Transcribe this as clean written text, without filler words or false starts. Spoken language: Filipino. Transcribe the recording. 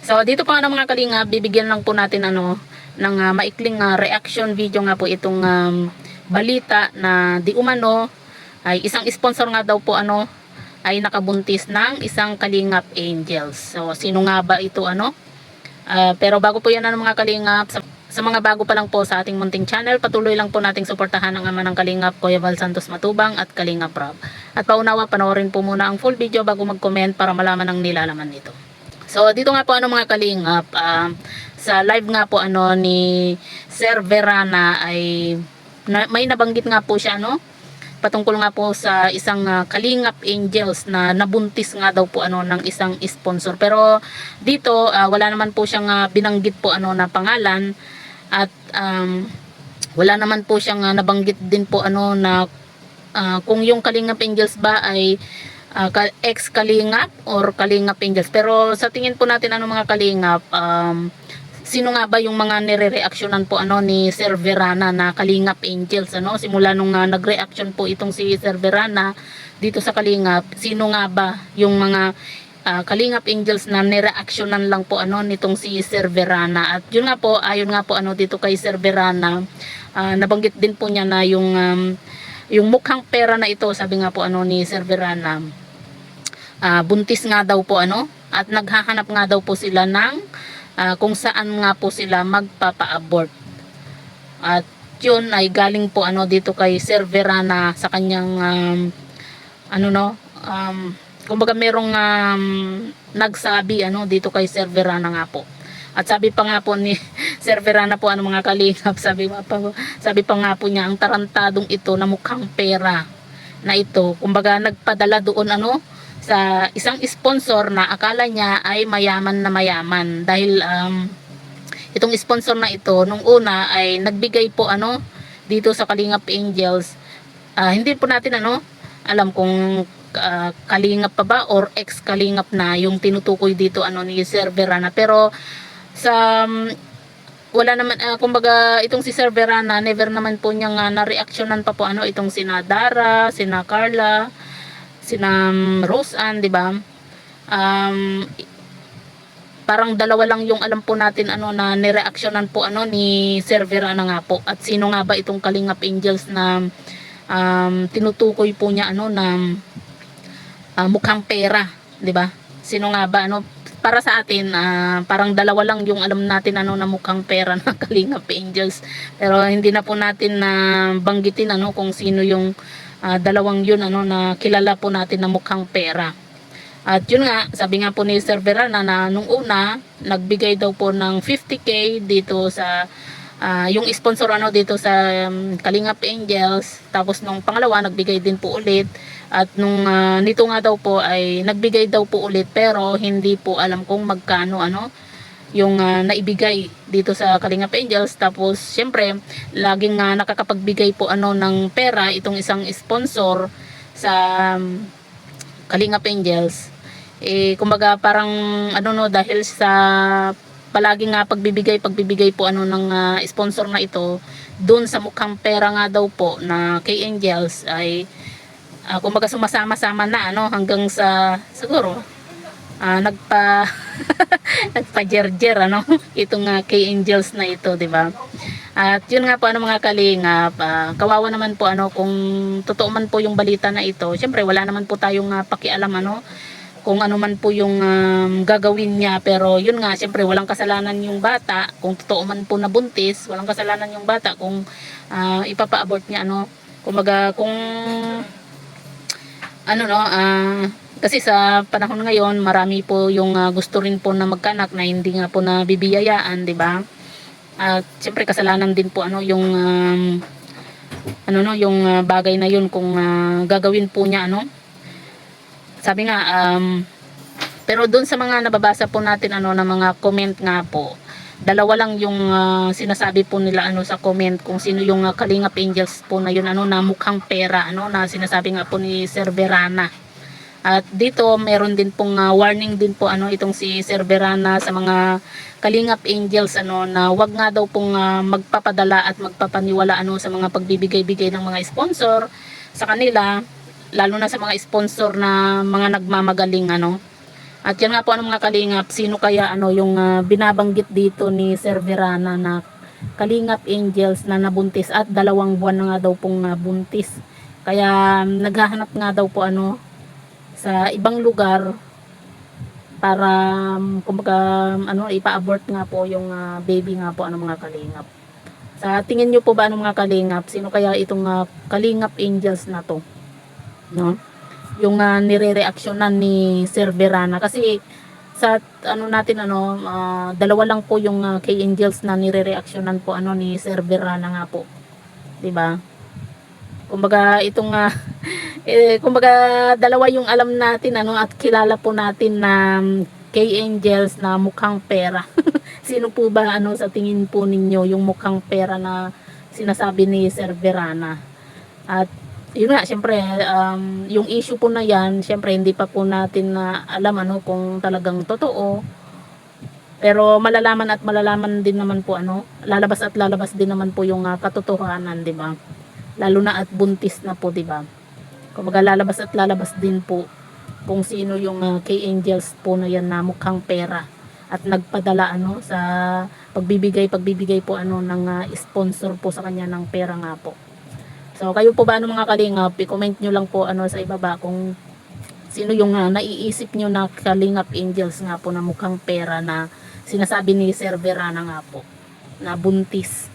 So dito po ano mga kalinga, bibigyan lang po natin ano ng maikling reaction video nga po itong balita na di umano ay isang sponsor nga daw po ano ay nakabuntis ng isang Kalingap Angels. So sino nga ba ito ano? Pero bago po yan ano mga Kalingap, sa mga bago pa lang po sa ating munting channel, patuloy lang po nating suportahan ang ama ng Kalingap, Kuya Val Santos Matubang at Kalingap Rob. At paunawa, panoorin po muna ang full video bago mag-comment para malaman ang nilalaman nito. So dito nga po ano mga Kalingap, sa live nga po ano ni Sir Verana ay may nabanggit nga po siya no, patungkol nga po sa isang Kalingap Angels na nabuntis nga daw po ano ng isang sponsor. Pero dito wala naman po siyang binanggit po ano na pangalan at wala naman po siyang nabanggit din po ano na kung yung Kalingap Angels ba ay ex-Kalingap or Kalingap Angels. Pero sa tingin po natin ano mga Kalingap, sino nga ba yung mga nire-reactionan po ano ni Sir Verana na Kalingap Angels ano? Simula nung nag-reaction po itong si Sir Verana dito sa Kalingap, sino nga ba yung mga Kalingap Angels na nireactionan lang po ano nitong si Sir Verana? At yun nga po, ayon nga po ano dito kay Sir Verana, nabanggit din po niya na yung mukhang pera na ito, sabi nga po ano ni Sir Verana, buntis nga daw po ano at naghahanap nga daw po sila ng kung saan nga po sila magpapa-abort. At yun ay galing po ano dito kay Sir Verana sa kanyang kumbaga merong nagsabi ano dito kay Sir Verana nga po. At sabi pa nga po ni Sir Verana po ano mga Kalingap, sabi pa nga po niya, ang tarantadong ito na mukhang pera na ito, kumbaga nagpadala doon ano sa isang sponsor na akala niya ay mayaman na mayaman dahil itong sponsor na ito nung una ay nagbigay po ano dito sa Kalingap Angels. Hindi po natin ano alam kung Kalingap pa ba or ex-Kalingap na yung tinutukoy dito ano ni Sir Verana. Pero sa wala naman kumbaga itong si Sir Verana never naman po niyang na-reactionan pa po ano itong sina Dara, sina Carla, sina Rose Ann, di ba? Parang dalawa lang yung alam po natin ano na nireaksyonan po ano ni Sir Verana nga po. At sino nga ba itong Kalingap Angels na tinutukoy po niya ano na mukhang pera, 'di ba? Sino nga ba ano? Para sa atin parang dalawa lang yung alam natin ano na mukhang pera ng Kalingap Angels. Pero hindi na po natin na banggitin ano kung sino yung dalawang yun ano na kilala po natin na mukhang pera. At yun nga, sabi nga po ni Sir Verana na nung una nagbigay daw po ng 50k dito sa yung sponsor ano dito sa Kalingap Angels. Tapos nung pangalawa nagbigay din po ulit. At nung nito nga daw po ay nagbigay daw po ulit pero hindi po alam kung magkano ano yung naibigay dito sa Kalingap Angels. Tapos syempre laging nakakapagbigay po ano ng pera itong isang sponsor sa Kalingap Angels. Kumbaga parang ano no, dahil sa palagi nga pagbibigay po ano ng sponsor na ito doon sa mukhang pera nga daw po na kay Angels ay kumbaga sumasama-sama na ano hanggang sa siguro nagpa-jerjer ano itong kay Angels na ito, di ba? At yun nga po ano mga Kalingap, kawawa naman po ano kung totoo man po yung balita na ito. Syempre wala naman po tayong pakialam ano kung ano man po yung gagawin niya, pero yun nga syempre walang kasalanan yung bata kung totoo man po nabuntis, walang kasalanan yung bata kung ipapa-abort niya ano. Kumbaga kung ano no, kasi sa panahon ngayon marami po yung gusto rin po na magkanak na hindi nga po nabibiyayaan, di ba? At siyempre kasalanan din po ano yung ano no, yung bagay na yun kung gagawin po niya ano. Sabi nga pero doon sa mga nababasa po natin ano na mga comment nga po, dalawa lang yung sinasabi po nila ano sa comment kung sino yung Kalingap Angels po na yun ano na mukhang pera ano na sinasabi nga po ni Sir Verana. At dito meron din pong warning din po ano itong si Sir Verana sa mga Kalingap Angels ano na wag nga daw pong magpapadala at magpapaniwala ano sa mga pagbibigay-bigay ng mga sponsor sa kanila, lalo na sa mga sponsor na mga nagmamagaling ano. At yan nga po ano mga kalingap, sino kaya ano yung binabanggit dito ni Sir Verana na Kalingap Angels na nabuntis at 2 buwan na nga daw pong buntis. Kaya naghahanap nga daw po ano sa ibang lugar para kumbaga ano ipa-abort nga po yung baby nga po ano mga kalingap. Sa tingin niyo po ba ano mga kalingap, sino kaya itong Kalingap Angels na to? No? Yung nire-reaksyonan ni Sir Verana kasi sa ano natin ano dalawa lang po yung K-Angels na nire-reaksyonan po ano ni Sir Verana nga po. 'Di ba? Kumbaga itong kumbaga dalawa yung alam natin ano at kilala po natin na K-Angels na mukhang pera. Sino po ba ano sa tingin po ninyo yung mukhang pera na sinasabi ni Sir Verana? At yun nga, syempre, yung issue po na yan, syempre hindi pa po natin na alam ano kung talagang totoo. Pero malalaman at malalaman din naman po ano, lalabas at lalabas din naman po yung katotohanan, 'di ba? Lalo na at buntis na po, 'di ba? Kumbaga lalabas at lalabas din po kung sino yung K-Angels po na yan na mukhang pera at nagpadala ano sa pagbibigay po ano ng sponsor po sa kanya ng pera nga po. So, kayo po ba ano mga kalingap, i-comment nyo lang po ano sa ibaba kung sino yung naiisip nyo na Kalingap Angels nga po na mukhang pera na sinasabi ni Sir Verana nga po na buntis.